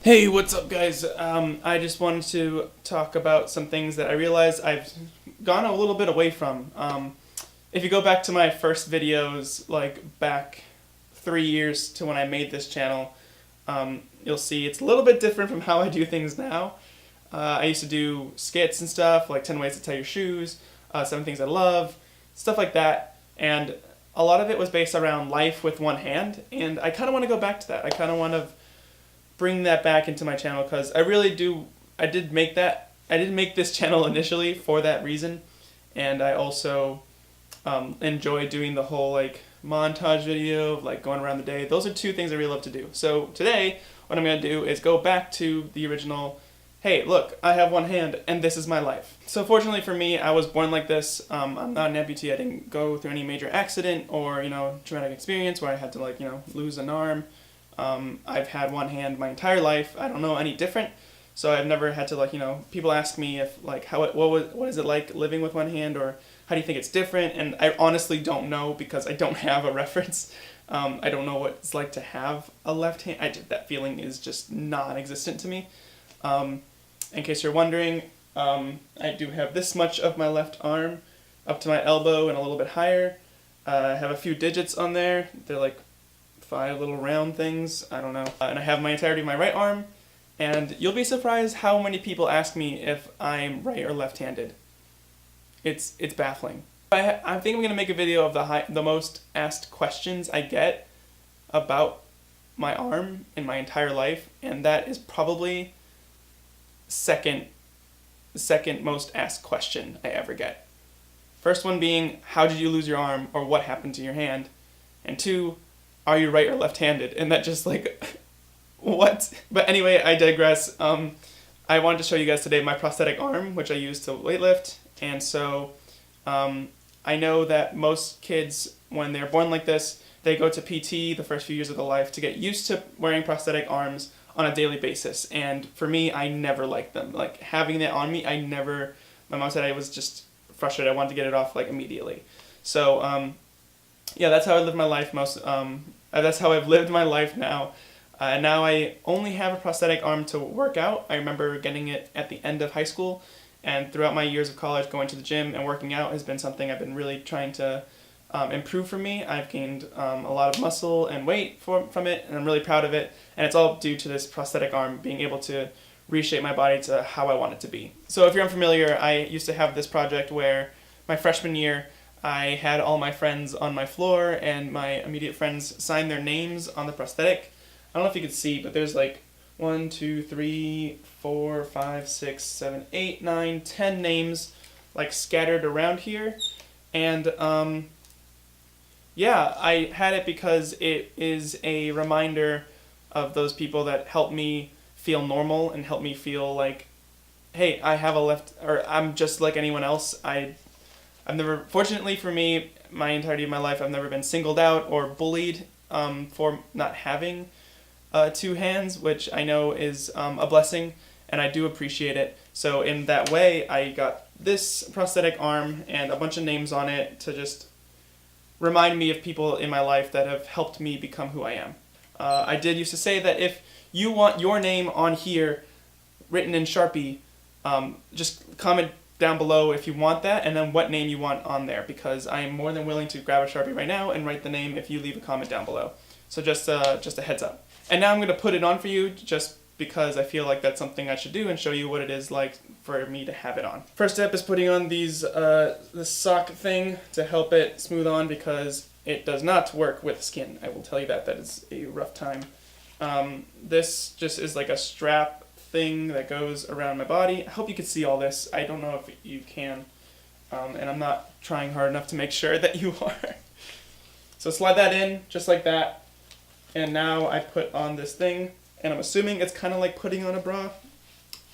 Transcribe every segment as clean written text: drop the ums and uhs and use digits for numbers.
Hey, what's up, guys? I just wanted to talk about some things that I realized I've gone a little bit away from. If you go back to my first videos, like back 3 years to when I made this channel, you'll see it's a little bit different from how I do things now. I used to do skits and stuff, like 10 ways to tie your shoes, 7 things I love, stuff like that, and a lot of it was based around life with one hand, and I kind of want to go back to that. I kind of want to bring that back into my channel because I really do. I did make this channel initially for that reason, and I also enjoy doing the whole like montage video of like going around the day. Those are 2 things I really love to do. So today what I'm going to do is go back to the original, hey look, I have one hand and this is my life. So fortunately for me, I was born like this. I'm not an amputee. I didn't go through any major accident or traumatic experience where I had to lose an arm. I've had one hand my entire life. I don't know any different. So I've never had to people ask me if what is it like living with one hand, or how do you think it's different? And I honestly don't know because I don't have a reference. I don't know what it's like to have a left hand. That feeling is just non-existent to me. In case you're wondering, I do have this much of my left arm up to my elbow and a little bit higher. I have a few digits on there. They're like 5 little round things, I don't know. And I have my entirety of my right arm, and you'll be surprised how many people ask me if I'm right or left-handed. It's baffling. I think I'm going to make a video of the most asked questions I get about my arm in my entire life, and that is probably the second most asked question I ever get. First one being, how did you lose your arm, or what happened to your hand? And 2, are you right or left-handed? And that just what? But anyway, I digress. I wanted to show you guys today my prosthetic arm, which I use to weightlift. And so I know that most kids, when they're born like this, they go to PT the first few years of their life to get used to wearing prosthetic arms on a daily basis. And for me, I never liked them. Like, having that on me, my mom said I was just frustrated. I wanted to get it off immediately. So yeah, that's how I live my life that's how I've lived my life now. Now I only have a prosthetic arm to work out. I remember getting it at the end of high school, and throughout my years of college, going to the gym and working out has been something I've been really trying to improve for me. I've gained a lot of muscle and weight from it, and I'm really proud of it. And it's all due to this prosthetic arm being able to reshape my body to how I want it to be. So if you're unfamiliar, I used to have this project where my freshman year, I had all my friends on my floor, and my immediate friends sign their names on the prosthetic. I don't know if you can see, but there's 1, 2, 3, 4, 5, 6, 7, 8, 9, 10 names scattered around here. And yeah, I had it because it is a reminder of those people that help me feel normal and help me feel like, hey, I have or I'm just like anyone else. Fortunately for me, my entirety of my life, I've never been singled out or bullied for not having 2 hands, which I know is a blessing, and I do appreciate it. So in that way, I got this prosthetic arm and a bunch of names on it to just remind me of people in my life that have helped me become who I am. I did used to say that if you want your name on here written in Sharpie, just comment down below if you want that, and then what name you want on there, because I am more than willing to grab a Sharpie right now and write the name if you leave a comment down below. So just a heads up. And now I'm going to put it on for you just because I feel like that's something I should do and show you what it is like for me to have it on. First step is putting on this sock thing to help it smooth on, because it does not work with skin. I will tell you that. That is a rough time. This just is like a strap thing that goes around my body. I hope you can see all this. I don't know if you can, and I'm not trying hard enough to make sure that you are. So slide that in just like that, and now I put on this thing, and I'm assuming it's kind of like putting on a bra.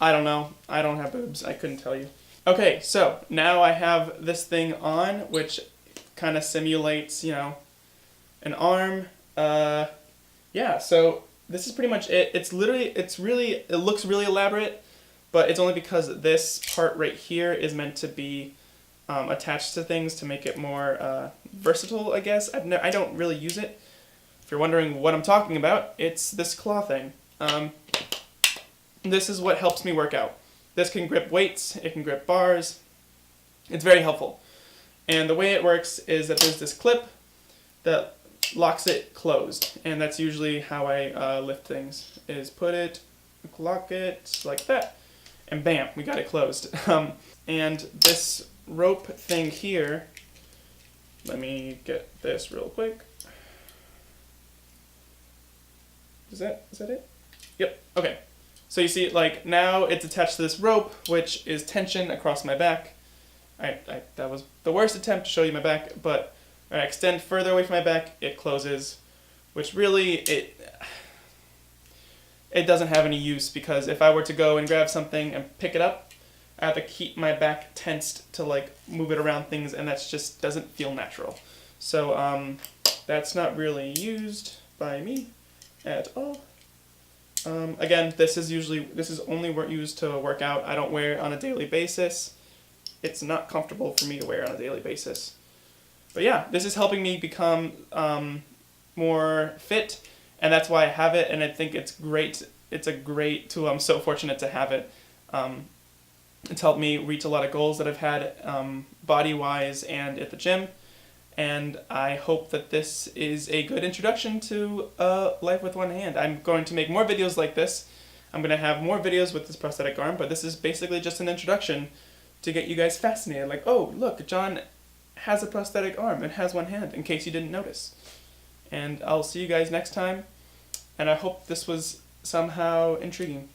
I don't know. I don't have boobs. I couldn't tell you. Okay, so now I have this thing on, which kind of simulates, an arm. Yeah, so this is pretty much it. It looks really elaborate, but it's only because this part right here is meant to be attached to things to make it more versatile, I guess. I don't really use it. If you're wondering what I'm talking about, it's this claw thing. this is what helps me work out. This can grip weights, it can grip bars. It's very helpful. And the way it works is that there's this clip that locks it closed, and that's usually how I lift things, is put it, lock it like that, and bam, we got it closed. And this rope thing here, let me get this real quick. Is that it? Yep, okay. So you see, like, now it's attached to this rope, which is tension across my back. That was the worst attempt to show you my back, but I extend further away from my back, it closes, which really, it doesn't have any use, because if I were to go and grab something and pick it up, I have to keep my back tensed to like move it around things, and that just doesn't feel natural. So that's not really used by me at all. Again, this is only used to work out. I don't wear it on a daily basis. It's not comfortable for me to wear on a daily basis. But yeah, this is helping me become more fit, and that's why I have it, and I think it's great. It's a great tool. I'm so fortunate to have it. It's helped me reach a lot of goals that I've had body-wise and at the gym, and I hope that this is a good introduction to life with one hand. I'm going to make more videos like this. I'm going to have more videos with this prosthetic arm, but this is basically just an introduction to get you guys fascinated. Like, oh, look, John has a prosthetic arm and has one hand, in case you didn't notice. And I'll see you guys next time, and I hope this was somehow intriguing.